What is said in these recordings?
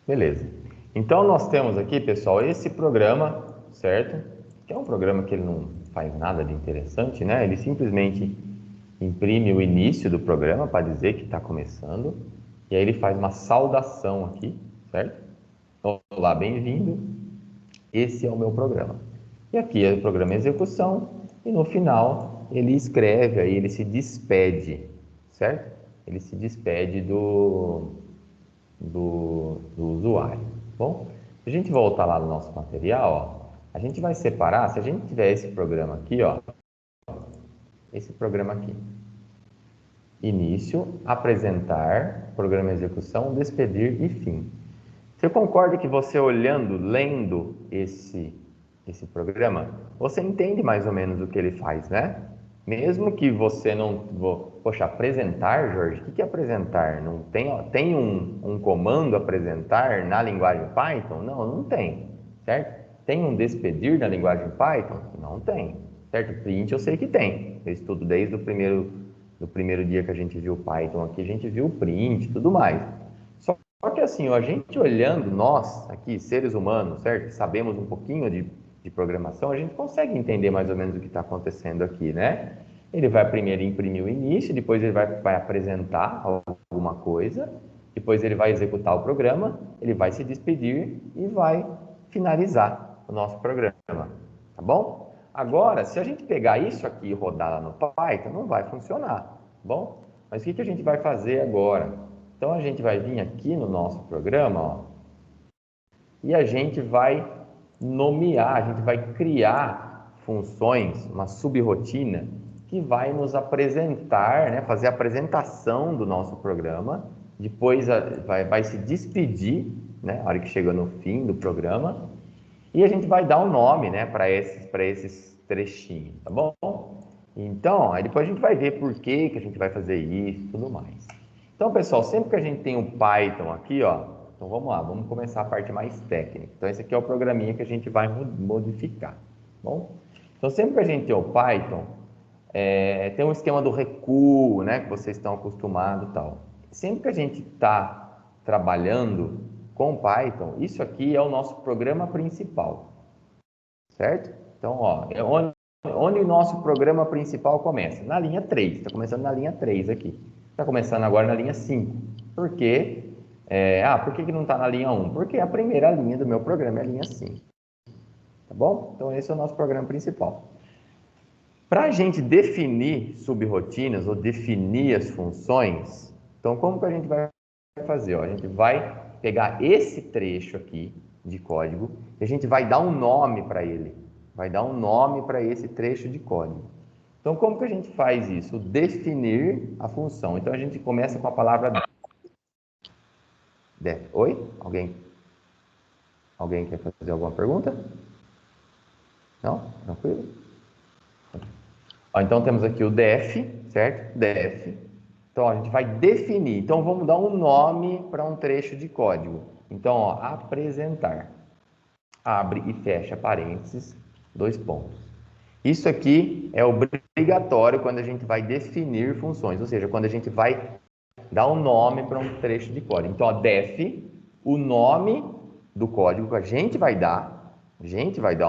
Beleza. Então, nós temos aqui, pessoal, esse programa, certo? Que é um programa que ele não faz nada de interessante, né? Ele simplesmente imprime o início do programa para dizer que está começando. E aí ele faz uma saudação aqui, certo? Olá, bem-vindo. Esse é o meu programa. E aqui é o programa execução. E no final, ele escreve aí, ele se despede, certo? Ele se despede do usuário. Bom, se a gente voltar lá no nosso material, ó, a gente vai separar, se a gente tiver esse programa aqui, ó, esse programa aqui, início, apresentar, programa execução, despedir e fim. Você concorda que você olhando, lendo esse programa, você entende mais ou menos o que ele faz, né? Mesmo que você não... Poxa, apresentar, Jorge, o que é apresentar? Não tem um comando apresentar na linguagem Python? Não, não tem, certo? Tem um despedir na linguagem Python? Não tem, certo? Print eu sei que tem. Eu estudo desde do primeiro dia que a gente viu o Python aqui, a gente viu o print e tudo mais. Só que assim, a gente olhando, nós aqui, seres humanos, certo? Sabemos um pouquinho de programação, a gente consegue entender mais ou menos o que está acontecendo aqui, né? Ele vai primeiro imprimir o início, depois ele vai apresentar alguma coisa, depois ele vai executar o programa, ele vai se despedir e vai finalizar o nosso programa, tá bom? Agora, se a gente pegar isso aqui e rodar lá no Python, não vai funcionar, tá bom? Mas o que a gente vai fazer agora? Então, a gente vai vir aqui no nosso programa, ó, e a gente vai nomear, a gente vai criar funções, uma subrotina, que vai nos apresentar, né, fazer a apresentação do nosso programa, depois vai se despedir, né, a hora que chega no fim do programa, e a gente vai dar um nome, né, para esses trechinhos, tá bom? Então, aí depois a gente vai ver por que a gente vai fazer isso e tudo mais. Então, pessoal, sempre que a gente tem um Python aqui, ó, então vamos lá, vamos começar a parte mais técnica. Então, esse aqui é o programinha que a gente vai modificar, tá bom? Então, sempre que a gente tem o Python, tem um esquema do recuo, né, que vocês estão acostumados e tal. Sempre que a gente está trabalhando com Python, isso aqui é o nosso programa principal, certo? Então, ó, onde o nosso programa principal começa? Na linha 3, está começando na linha 3 aqui. Está começando agora na linha 5. Por quê? Por que não está na linha 1? Porque a primeira linha do meu programa é a linha 5. Tá bom? Então, esse é o nosso programa principal. Para a gente definir subrotinas ou definir as funções, então como que a gente vai fazer? Ó, a gente vai pegar esse trecho aqui de código e a gente vai dar um nome para ele. Vai dar um nome para esse trecho de código. Então, como que a gente faz isso? Definir a função. Então, a gente começa com a palavra def. Oi? Alguém quer fazer alguma pergunta? Não? Tranquilo? Ó, então, temos aqui o def, certo? Def. Então, a gente vai definir. Então, vamos dar um nome para um trecho de código. Então, ó, apresentar. Abre e fecha parênteses, 2 pontos. Isso aqui é obrigatório quando a gente vai definir funções, ou seja, quando a gente vai dar um nome para um trecho de código. Então, ó, def, o nome do código que a gente vai dar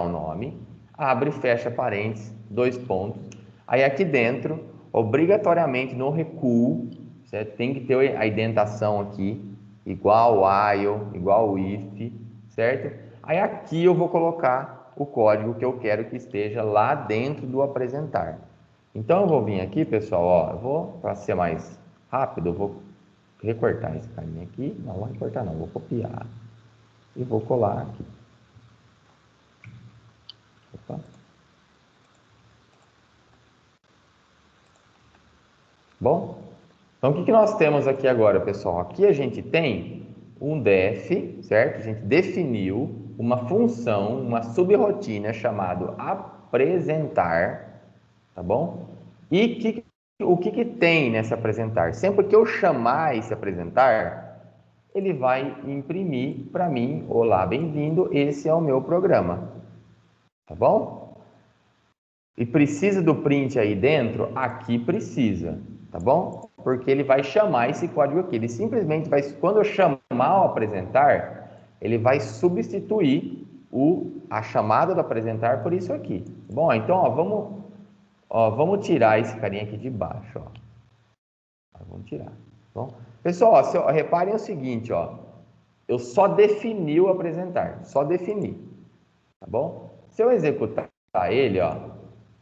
um nome, abre e fecha parênteses, 2 pontos. Aí aqui dentro, obrigatoriamente no recuo, certo? Tem que ter a indentação aqui, igual while, igual if, certo? Aí aqui eu vou colocar o código que eu quero que esteja lá dentro do apresentar. Então eu vou vir aqui, pessoal, ó, para ser mais rápido, eu vou recortar esse caminho aqui, não vou recortar não, vou copiar e vou colar aqui. Opa. Bom, então o que nós temos aqui agora, pessoal? Aqui a gente tem um def, certo? A gente definiu uma função, uma subrotina chamada apresentar, tá bom? E o que tem nesse apresentar? Sempre que eu chamar esse apresentar, ele vai imprimir para mim, olá, bem-vindo, esse é o meu programa, tá bom? E precisa do print aí dentro? Aqui precisa, tá bom? Porque ele vai chamar esse código aqui. Ele simplesmente vai, quando eu chamar o apresentar, ele vai substituir a chamada do apresentar por isso aqui. Bom, então, vamos tirar esse carinha aqui de baixo, ó. Vamos tirar. Bom, pessoal, reparem o seguinte, ó. Eu só defini o apresentar, só defini, tá bom? Se eu executar ele, ó,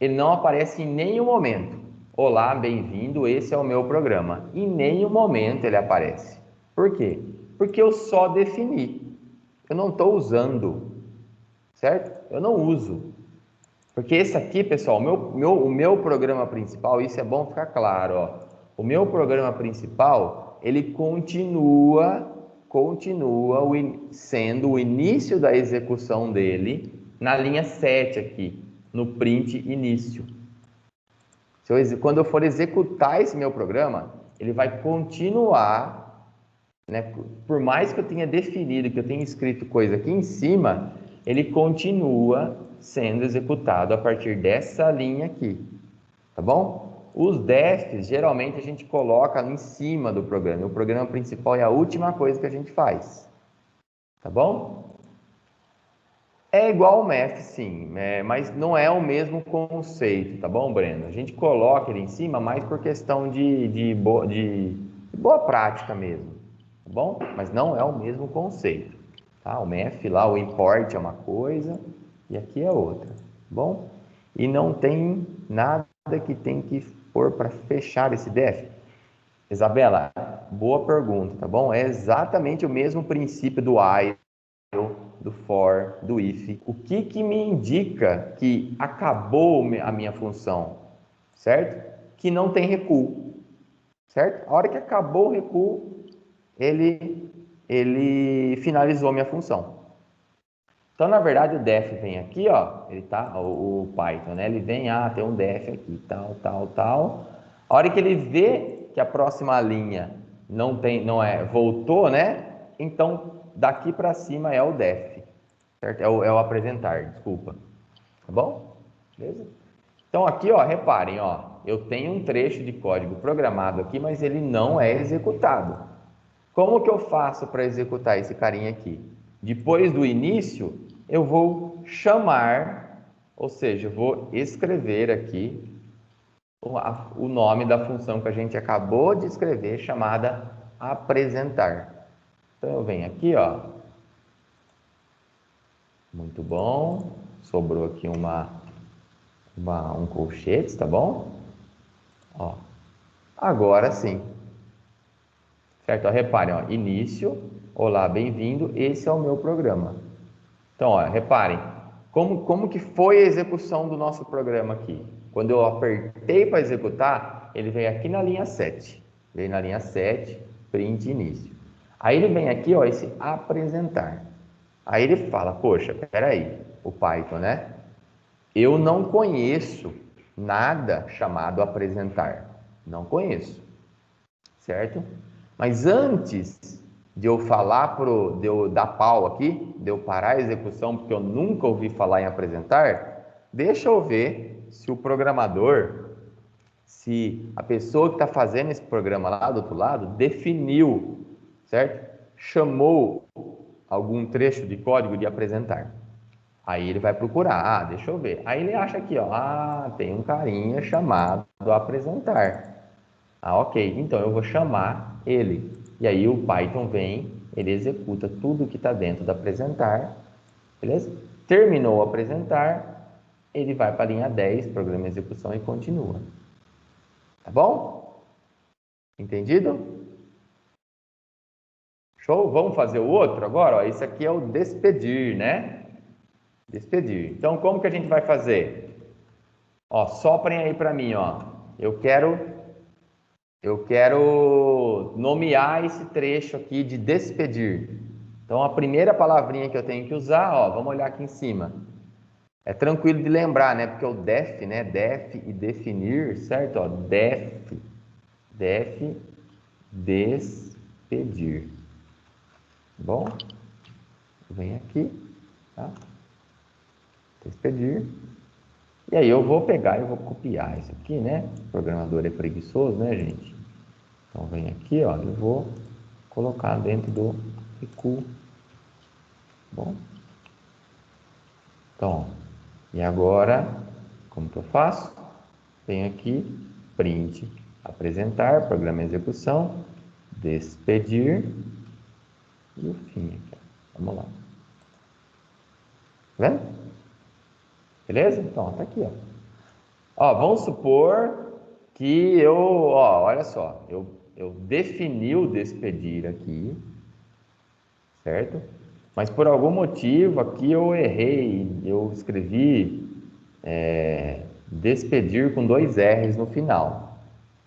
ele não aparece em nenhum momento. Olá, bem-vindo, esse é o meu programa. Em nenhum momento ele aparece. Por quê? Porque eu só defini. Eu não estou usando, certo? Eu não uso. Porque esse aqui, pessoal, o meu programa principal, isso é bom ficar claro, ó. O meu programa principal, ele continua sendo o início da execução dele na linha 7 aqui, no print início. Quando eu for executar esse meu programa, ele vai continuar, né, por mais que eu tenha definido, que eu tenha escrito coisa aqui em cima, ele continua sendo executado a partir dessa linha aqui, tá bom? Os defs, geralmente a gente coloca em cima do programa. O programa principal é a última coisa que a gente faz, tá bom? É igual ao math, sim, mas não é o mesmo conceito, tá bom, Breno? A gente coloca ele em cima mais por questão de boa prática mesmo, tá bom? Mas não é o mesmo conceito, tá? O math lá, o import é uma coisa e aqui é outra, tá bom? E não tem nada que tem que pôr para fechar esse def. Isabela, boa pergunta, tá bom? É exatamente o mesmo princípio do while, do for, do if. O que me indica que acabou a minha função, certo? Que não tem recuo, certo? A hora que acabou o recuo, ele finalizou a minha função. Então, na verdade, o def vem aqui, ó, ele tá, o Python, né? Ele vem, tem um def aqui, tal. A hora que ele vê que a próxima linha voltou, né? Então, daqui para cima é o def, certo? É o apresentar, desculpa. Tá bom? Beleza? Então, aqui, ó, reparem, ó, eu tenho um trecho de código programado aqui, mas ele não é executado. Como que eu faço para executar esse carinha aqui? Depois do início, eu vou chamar, ou seja, eu vou escrever aqui o nome da função que a gente acabou de escrever, chamada apresentar. Então, eu venho aqui, ó. Muito bom. Sobrou aqui um colchete, tá bom? Ó. Agora sim. Certo? Ó, reparem, ó, início, olá, bem-vindo, esse é o meu programa. Então, ó, reparem, como que foi a execução do nosso programa aqui? Quando eu apertei para executar, ele veio aqui na linha 7. Veio na linha 7, print início. Aí ele vem aqui, ó, esse apresentar. Aí ele fala, poxa, peraí, o Python, né? Eu não conheço nada chamado apresentar. Não conheço, certo? Mas antes de eu falar de eu dar pau aqui, de eu parar a execução, porque eu nunca ouvi falar em apresentar, deixa eu ver se o programador, se a pessoa que está fazendo esse programa lá do outro lado, definiu, certo? Chamou algum trecho de código de apresentar. Aí ele vai procurar, deixa eu ver. Aí ele acha aqui, ó, tem um carinha chamado apresentar. Ok, então eu vou chamar ele. E aí o Python vem, ele executa tudo que está dentro do apresentar, beleza? Terminou o apresentar, ele vai para a linha 10, programa execução e continua. Tá bom? Entendido? Show? Vamos fazer o outro agora? Ó, esse aqui é o despedir, né? Despedir. Então, como que a gente vai fazer? Ó, soprem aí para mim, ó. Eu quero nomear esse trecho aqui de despedir. Então, a primeira palavrinha que eu tenho que usar, ó, vamos olhar aqui em cima. É tranquilo de lembrar, né? Porque o def, né? Def e definir, certo? Ó, def, despedir. Bom, vem aqui, tá? Despedir. E aí eu vou pegar e vou copiar isso aqui, né? O programador é preguiçoso, né, gente? Então vem aqui, ó, eu vou colocar dentro do recuo. Bom, então, e agora, como que eu faço? Tenho aqui print, apresentar, programa em execução, despedir e o fim aqui. Vamos lá. Tá vendo? Beleza? Então, tá aqui, ó. Ó, vamos supor que olha só, eu defini o despedir aqui, certo? Mas por algum motivo aqui eu errei, eu escrevi despedir com 2 R's no final.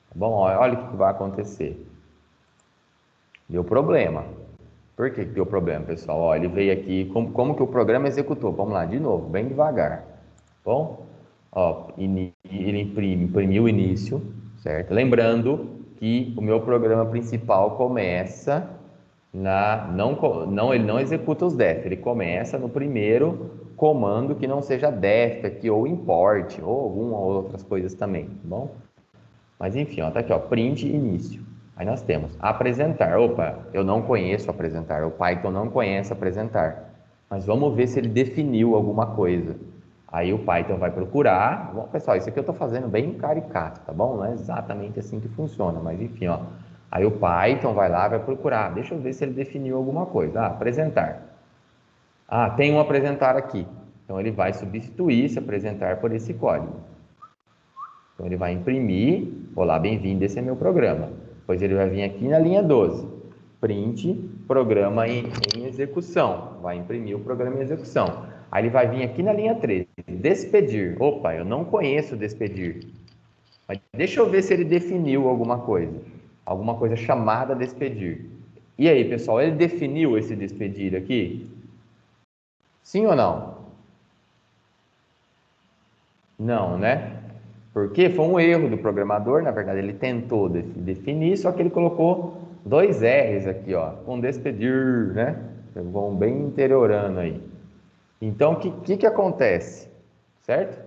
Tá bom? Olha o que vai acontecer. Deu problema. Por que deu problema, pessoal? Ó, ele veio aqui, como que o programa executou? Vamos lá, de novo, bem devagar. Bom, ó, ele imprimiu o início, certo? Lembrando que o meu programa principal começa ele não executa os def, ele começa no primeiro comando que não seja def aqui, ou import, ou algumas outras coisas também, tá bom? Mas enfim, ó, tá aqui, ó, print início. Aí nós temos apresentar. Opa, eu não conheço apresentar, o Python não conhece apresentar. Mas vamos ver se ele definiu alguma coisa. Aí o Python vai procurar. Bom, pessoal, isso aqui eu estou fazendo bem caricato, tá bom? Não é exatamente assim que funciona, mas enfim, ó. Aí o Python vai lá, vai procurar. Deixa eu ver se ele definiu alguma coisa. Ah, apresentar. Ah, tem um apresentar aqui. Então ele vai substituir esse apresentar por esse código. Então ele vai imprimir, olá, bem-vindo, esse é meu programa. Depois ele vai vir aqui na linha 12, print, programa em execução, vai imprimir o programa em execução. Aí ele vai vir aqui na linha 13, despedir. Opa, eu não conheço despedir. Mas deixa eu ver se ele definiu alguma coisa chamada despedir. E aí, pessoal, ele definiu esse despedir aqui? Sim ou não? Não, né? Porque foi um erro do programador, na verdade ele tentou definir, só que ele colocou 2 R's aqui, ó, com despedir, né? Vão bem interiorando aí. Então, o que acontece? Certo?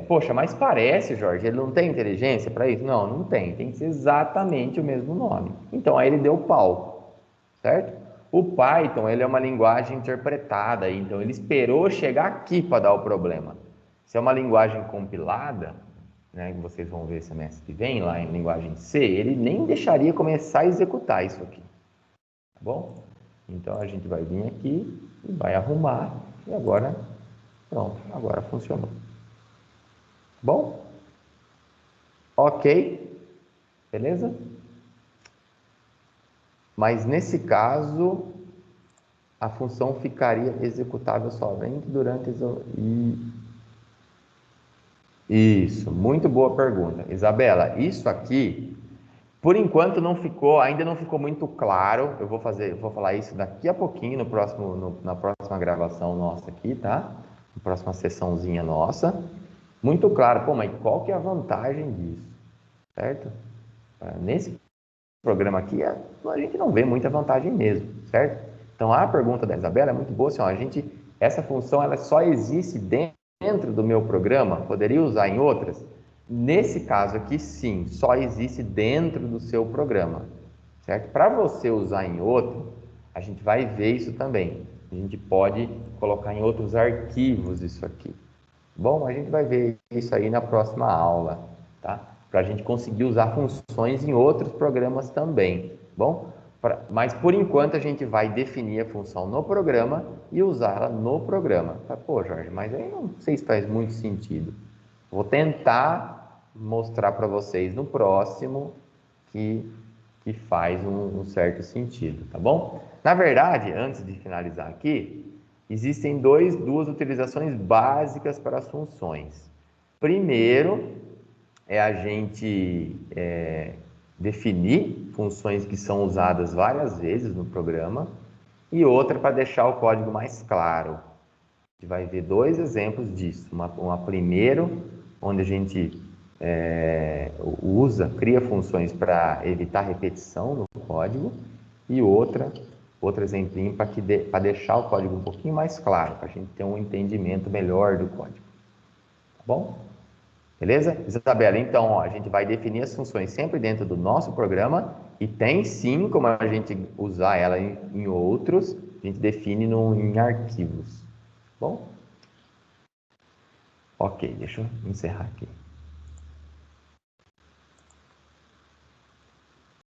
Poxa, mas parece, Jorge, ele não tem inteligência para isso? Não, não tem. Tem que ser exatamente o mesmo nome. Então, aí ele deu pau, certo? O Python, ele é uma linguagem interpretada, então ele esperou chegar aqui para dar o problema. Se é uma linguagem compilada, né, que vocês vão ver semestre que vem, lá em linguagem C, ele nem deixaria começar a executar isso aqui. Tá bom? Então a gente vai vir aqui e vai arrumar, e agora, pronto, agora funcionou. Bom? Ok? Beleza? Mas nesse caso, a função ficaria executável somente durante isso, muito boa pergunta. Isabela, isso aqui, por enquanto ainda não ficou muito claro. Eu vou falar isso daqui a pouquinho na próxima gravação nossa aqui, tá? Na próxima sessãozinha nossa. Muito claro, pô, mas qual que é a vantagem disso? Certo? Nesse programa aqui, a gente não vê muita vantagem mesmo, certo? Então, a pergunta da Isabela é muito boa, assim, ó, essa função ela só existe dentro do meu programa, poderia usar em outras? Nesse caso aqui, sim, só existe dentro do seu programa, certo? Para você usar em outro, a gente vai ver isso também. A gente pode colocar em outros arquivos isso aqui. Bom, a gente vai ver isso aí na próxima aula, tá? Para a gente conseguir usar funções em outros programas também, bom? Mas por enquanto a gente vai definir a função no programa e usá-la no programa. Pô, Jorge, mas aí não sei se faz muito sentido. Vou tentar mostrar para vocês no próximo que faz um certo sentido, tá bom? Na verdade, antes de finalizar aqui, existem duas utilizações básicas para as funções. Primeiro, é a gente definir funções que são usadas várias vezes no programa, e outra para deixar o código mais claro. A gente vai ver 2 exemplos disso. Uma primeiro, onde a gente cria funções para evitar repetição no código, e outro exemplinho para deixar o código um pouquinho mais claro, para a gente ter um entendimento melhor do código. Tá bom? Beleza? Isabela, então, ó, a gente vai definir as funções sempre dentro do nosso programa, e tem sim como a gente usar ela em outros, a gente define em arquivos. Bom? Ok, deixa eu encerrar aqui.